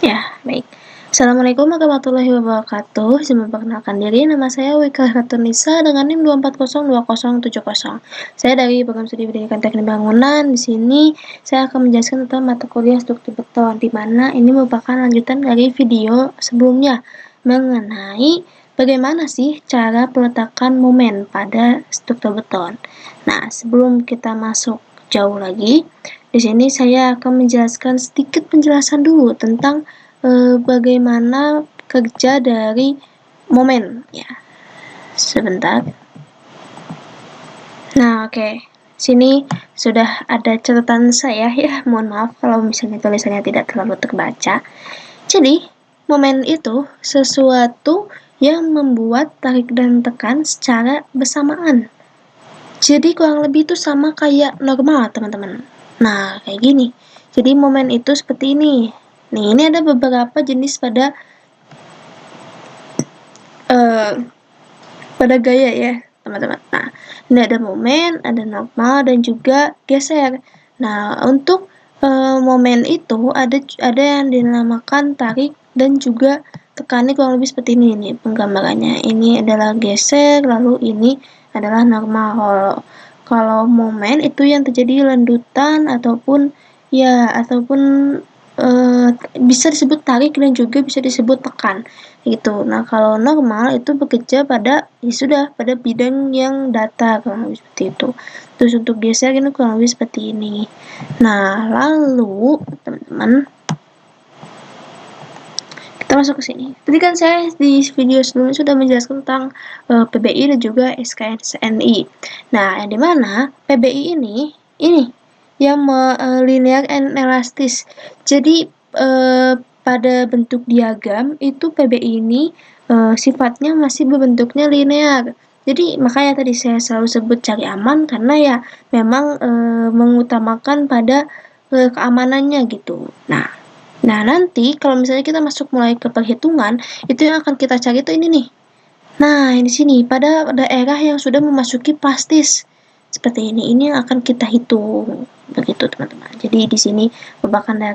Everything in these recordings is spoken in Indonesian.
Ya, baik. Assalamualaikum warahmatullahi wabarakatuh. Izin memperkenalkan diri, nama saya Wika Ratunisa dengan NIM 2402070. Saya dari program studi pendidikan teknik bangunan. Di sini saya akan menjelaskan tentang mata kuliah struktur beton, di mana ini merupakan lanjutan dari video sebelumnya mengenai bagaimana sih cara peletakan momen pada struktur beton. Nah, sebelum kita masuk jauh lagi, di sini saya akan menjelaskan sedikit penjelasan dulu tentang bagaimana kerja dari momen ya. Sebentar. Nah, oke. Sini sudah ada catatan saya ya. Mohon maaf kalau misalnya tulisannya tidak terlalu terbaca. Jadi, momen itu sesuatu yang membuat tarik dan tekan secara bersamaan. Jadi kurang lebih itu sama kayak normal, teman-teman. Nah, kayak gini. Jadi momen itu seperti ini. Nih, ini ada beberapa jenis pada gaya ya, teman-teman. Nah, ini ada momen, ada normal, dan juga geser. Nah, untuk momen itu ada yang dinamakan tarik dan juga tekan. Kurang lebih seperti ini nih penggambarannya. Ini adalah geser, lalu ini adalah normal. Kalau momen itu yang terjadi landutan ataupun bisa disebut tarik dan juga bisa disebut tekan gitu. Nah, kalau normal itu bekerja pada pada bidang yang datar kurang lebih seperti itu. Terus untuk geser ini kurang lebih seperti ini. Nah, lalu teman-teman kita masuk ke sini. Tadi kan saya di video sebelumnya sudah menjelaskan tentang PBI dan juga SKSNI. Nah, yang dimana PBI ini yang linear and elastis. Jadi pada bentuk diagram itu PBI ini sifatnya masih berbentuknya linear. Jadi makanya tadi saya selalu sebut cari aman karena ya memang mengutamakan pada keamanannya gitu. Nah, nanti kalau misalnya kita masuk mulai ke perhitungan, itu yang akan kita cari itu ini nih. Nah, di sini pada daerah yang sudah memasuki plastis seperti ini yang akan kita hitung begitu, teman-teman. Jadi di sini merupakan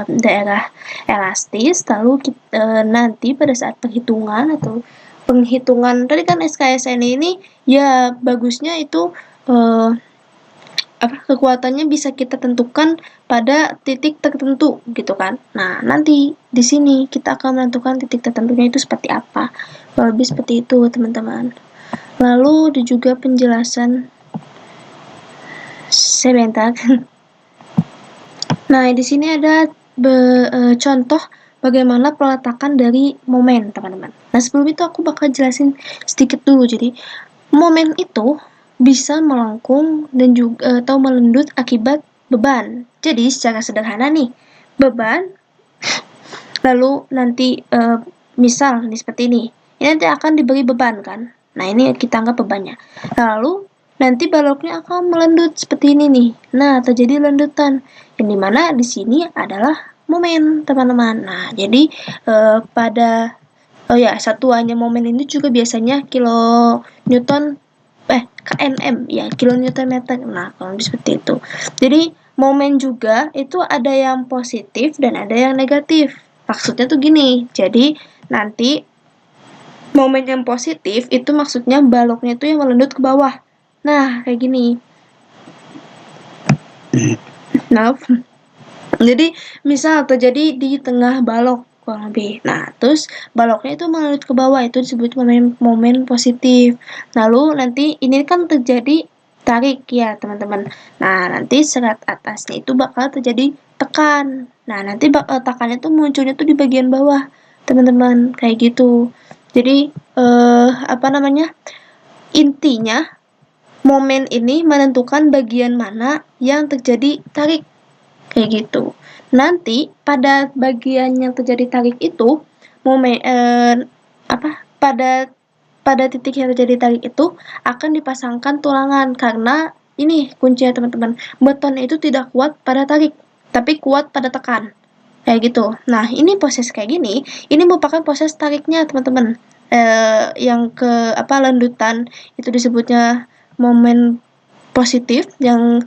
daerah elastis, lalu nanti pada saat perhitungan atau penghitungan tadi kan SKSN ini ya bagusnya itu kekuatannya bisa kita tentukan pada titik tertentu gitu kan. Nah, nanti di sini kita akan menentukan titik tertentunya itu seperti apa. Lebih seperti itu, teman-teman. Lalu ada juga penjelasan sebentar. Nah, di sini ada contoh bagaimana peletakan dari momen, teman-teman. Nah, sebelum itu aku bakal jelasin sedikit dulu. Jadi, momen itu bisa melengkung dan juga atau melendut akibat beban. Jadi, secara sederhana nih, beban lalu nanti misal nih seperti ini. Ini nanti akan diberi beban kan. Nah, ini kita anggap bebannya. Lalu nanti baloknya akan melendut seperti ini nih. Nah, terjadi lendutan. Yang dimana di sini adalah momen, teman-teman. Nah, jadi satuannya momen ini juga biasanya kNm ya, kilonewton meter. Nah, kalau seperti itu. Jadi momen juga itu ada yang positif dan ada yang negatif. Maksudnya tuh gini. Jadi nanti momen yang positif itu maksudnya baloknya itu yang melendut ke bawah. Nah, kayak gini. Nah, jadi misal terjadi di tengah balok kurang lebih. Nah, terus baloknya itu melendut ke bawah, itu disebut momen positif. Lalu nanti ini kan terjadi tarik ya, teman-teman. Nah, nanti serat atasnya itu bakal terjadi tekan. Nah, nanti tekannya tuh munculnya tuh di bagian bawah, teman-teman, kayak gitu. Jadi intinya momen ini menentukan bagian mana yang terjadi tarik. Kayak gitu. Nanti pada bagian yang terjadi tarik itu pada titik yang terjadi tarik itu akan dipasangkan tulangan karena ini kuncinya, teman-teman. Beton itu tidak kuat pada tarik, tapi kuat pada tekan. Kayak gitu. Nah, ini proses kayak gini, ini merupakan proses tariknya, teman-teman. Yang landutan itu disebutnya momen positif, yang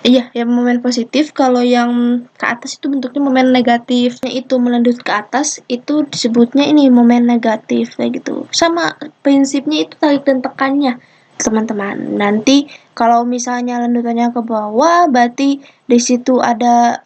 Iya, yang momen positif. Kalau yang ke atas itu bentuknya momen negatif. Itu melendut ke atas, itu disebutnya ini momen negatif kayak gitu. Sama prinsipnya itu tarik dan tekannya, teman-teman. Nanti kalau misalnya lendutannya ke bawah, berarti di situ ada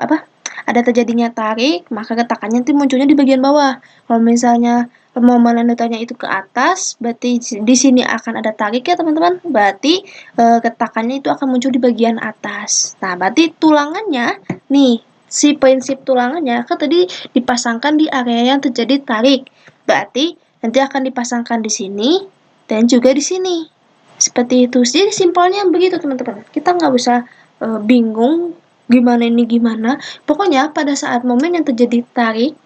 apa? Ada terjadinya tarik, maka getakannya nanti munculnya di bagian bawah. Kalau misalnya momen lendutannya itu ke atas, berarti di sini akan ada tarik ya teman-teman. Berarti getakannya itu akan muncul di bagian atas. Nah, berarti tulangannya nih, si prinsip tulangannya kan tadi dipasangkan di area yang terjadi tarik. Berarti nanti akan dipasangkan di sini dan juga di sini. Seperti itu. Jadi simpelnya begitu teman-teman. Kita nggak usah bingung gimana ini gimana. Pokoknya pada saat momen yang terjadi tarik,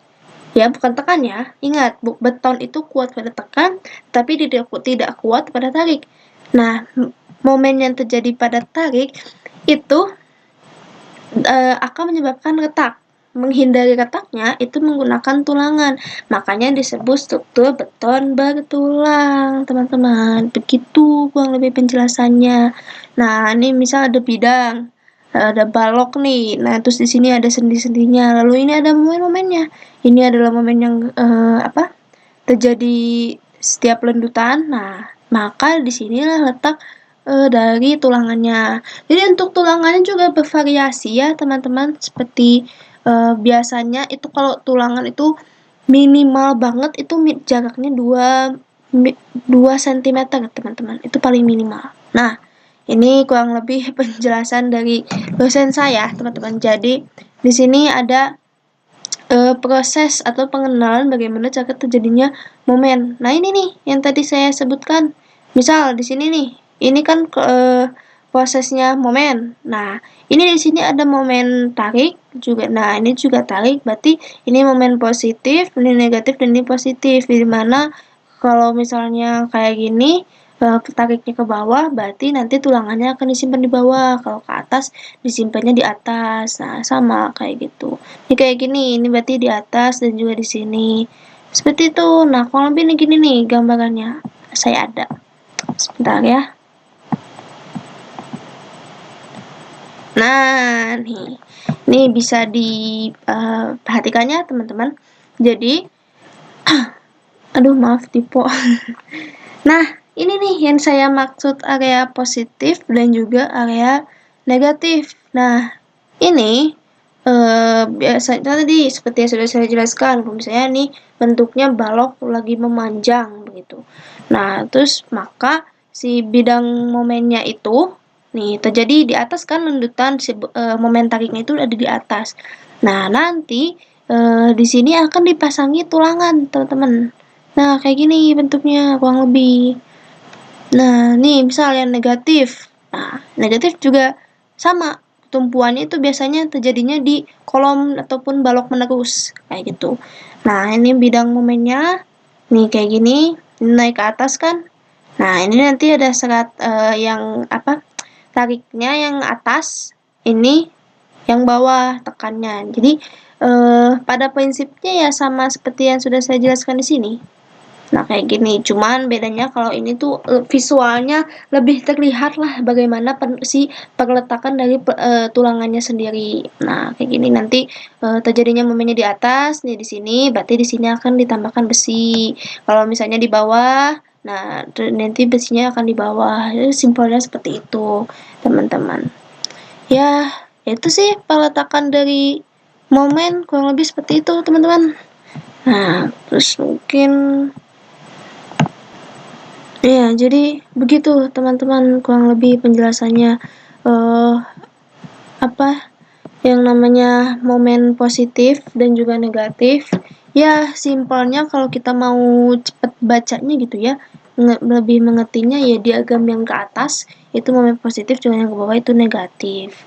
ya bukan tekan ya. Ingat, beton itu kuat pada tekan, tapi tidak kuat pada tarik. Nah, momen yang terjadi pada tarik itu akan menyebabkan retak. Menghindari retaknya itu menggunakan tulangan. Makanya disebut struktur beton bertulang, teman-teman. Begitu kurang lebih penjelasannya. Nah, ini misal ada bidang, ada balok nih. Nah, terus di sini ada sendi-sendinya. Lalu ini ada momen-momennya. Ini adalah momen yang terjadi setiap lendutan. Nah, maka disinilah letak dari tulangannya. Jadi untuk tulangannya juga bervariasi ya teman-teman. Seperti biasanya itu kalau tulangan itu minimal banget itu jaraknya 2 cm teman-teman. Itu paling minimal. Nah, ini kurang lebih penjelasan dari dosen saya teman-teman. Jadi di sini ada proses atau pengenalan bagaimana cara terjadinya momen. Nah, ini nih yang tadi saya sebutkan. Misal di sini nih, ini kan prosesnya momen. Nah, ini di sini ada momen tarik juga. Nah, ini juga tarik, berarti ini momen positif, ini negatif, dan ini positif. Di mana kalau misalnya kayak gini, tariknya ke bawah, berarti nanti tulangannya akan disimpan di bawah. Kalau ke atas, disimpannya di atas. Nah, sama kayak gitu. Ini kayak gini, ini berarti di atas dan juga di sini. Seperti itu. Nah, kurang lebih ini gini nih gambarannya. Saya ada. Sebentar ya. Nah, nih. Ini bisa diperhatikannya, teman-teman. Jadi, aduh maaf tipe. Nah, ini nih yang saya maksud area positif dan juga area negatif. Nah, ini biasanya tadi seperti yang sudah saya jelaskan, misalnya nih bentuknya balok lagi memanjang begitu. Nah, terus maka si bidang momennya itu nih terjadi di atas kan lendutan momen tariknya itu ada di atas. Nah, nanti di sini akan dipasangi tulangan, teman-teman. Nah, kayak gini bentuknya kurang lebih. Nah, nih misal yang negatif. Nah, negatif juga sama. Tumpuannya itu biasanya terjadinya di kolom ataupun balok menerus. Kayak gitu. Nah, ini bidang momennya. Nih kayak gini. Ini naik ke atas kan. Nah, ini nanti ada serat yang apa? Tariknya yang atas. Ini yang bawah tekannya. Jadi, pada prinsipnya ya sama seperti yang sudah saya jelaskan di sini. Nah, kayak gini. Cuman bedanya kalau ini tuh visualnya lebih terlihat lah bagaimana si perletakan dari tulangannya sendiri. Nah, kayak gini nanti terjadinya momennya di atas, nih di sini, berarti di sini akan ditambahkan besi. Kalau misalnya di bawah, nah nanti besinya akan di bawah. Jadi simpelnya seperti itu, teman-teman. Ya, itu sih peletakan dari momen kurang lebih seperti itu, teman-teman. Nah, terus mungkin ya, jadi begitu teman-teman kurang lebih penjelasannya apa yang namanya momen positif dan juga negatif. Ya, simpelnya kalau kita mau cepat bacanya gitu ya, lebih mengertinya ya diagram yang ke atas itu momen positif, juga yang ke bawah itu negatif.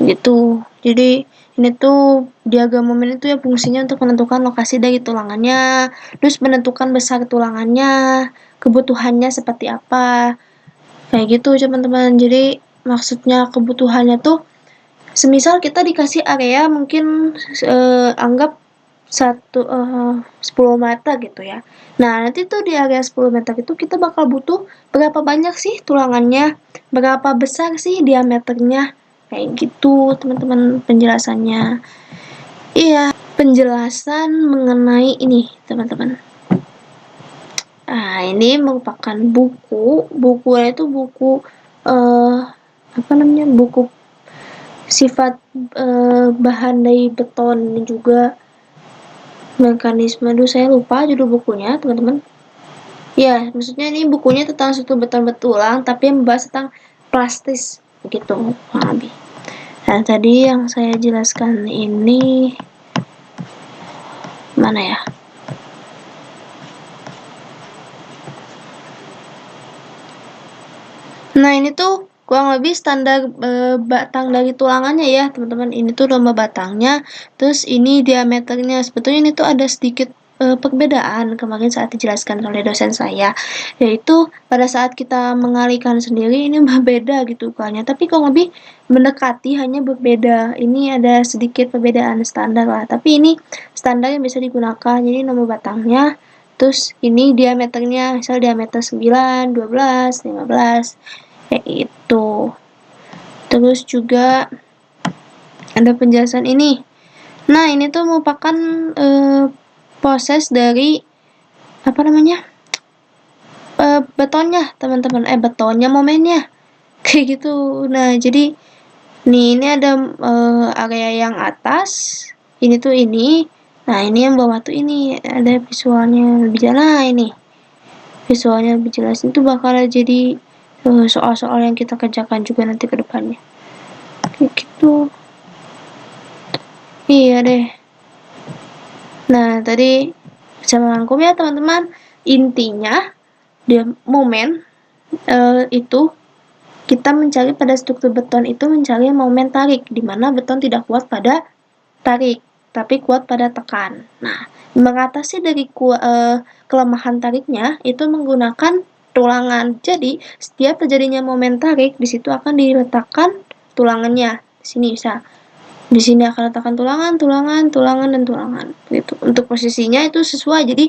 Gitu. Jadi ini tuh diagram momen itu ya fungsinya untuk menentukan lokasi dari tulangannya, terus menentukan besar tulangannya, kebutuhannya seperti apa. Kayak gitu teman-teman. Jadi maksudnya kebutuhannya tuh semisal kita dikasih area mungkin anggap 10 meter gitu ya. Nah, nanti tuh di area 10 meter itu kita bakal butuh berapa banyak sih tulangannya, berapa besar sih diameternya. kayak gitu teman-teman penjelasannya. Iya, penjelasan mengenai ini teman-teman. Nah, ini merupakan bukunya itu buku apa namanya, buku sifat bahan dari beton juga mekanisme. Aduh, saya lupa judul bukunya teman-teman. Ya, maksudnya ini bukunya tentang struktur beton betulang, tapi membahas tentang plastis begitu kurang lebih. Nah, tadi yang saya jelaskan ini mana ya? Nah, ini tuh kurang lebih standar batang dari tulangannya ya, teman-teman. Ini tuh lomba batangnya, terus ini diameternya. Sebetulnya ini tuh ada sedikit perbedaan kemarin saat dijelaskan oleh dosen saya, yaitu pada saat kita mengalihkan sendiri ini berbeda gitu ukurannya, tapi kurang lebih mendekati, hanya berbeda. Ini ada sedikit perbedaan standar lah, tapi ini standar yang bisa digunakan. Jadi nomor batangnya, terus ini diameternya, misal diameter 9, 12, 15, kayak itu. Terus juga ada penjelasan ini. Nah, ini tuh merupakan proses dari apa namanya? Betonnya, teman-teman. Betonnya, momennya. Kayak gitu. Nah, jadi ini ada area yang atas, ini tuh ini. Nah, ini yang bawah tuh ini, ada visualnya lebih jelas. Nah, ini visualnya lebih jelas. Itu bakal jadi soal-soal yang kita kerjakan juga nanti ke depannya. Kayak gitu. Iya deh. Nah, tadi bisa merangkum ya teman-teman. Intinya, dia momen itu kita mencari pada struktur beton itu mencari momen tarik, di mana beton tidak kuat pada tarik, tapi kuat pada tekan. Nah, mengatasi dari kelemahan tariknya itu menggunakan tulangan. Jadi, setiap terjadinya momen tarik, di situ akan diletakkan tulangannya. Di sini bisa. Di sini akan letakkan tulangan, dan tulangan. Gitu. Untuk posisinya itu sesuai. Jadi,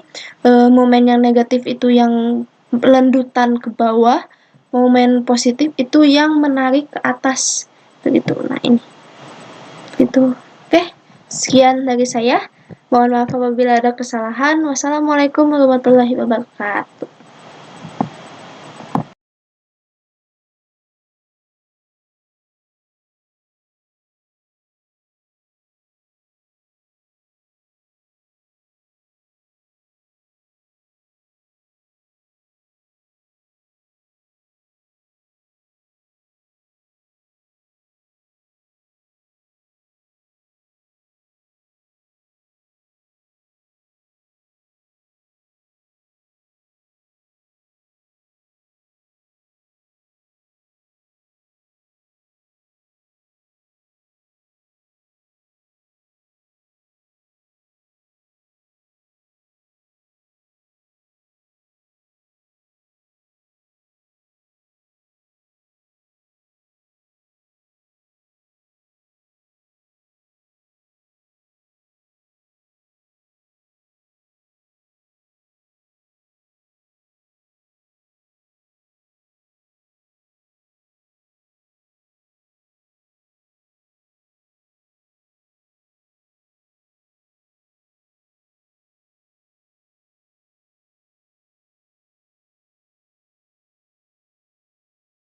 momen yang negatif itu yang lendutan ke bawah, momen positif itu yang menarik ke atas. Begitu. Nah, ini. Gitu. Oke, sekian dari saya. Mohon maaf apabila ada kesalahan. Wassalamualaikum warahmatullahi wabarakatuh.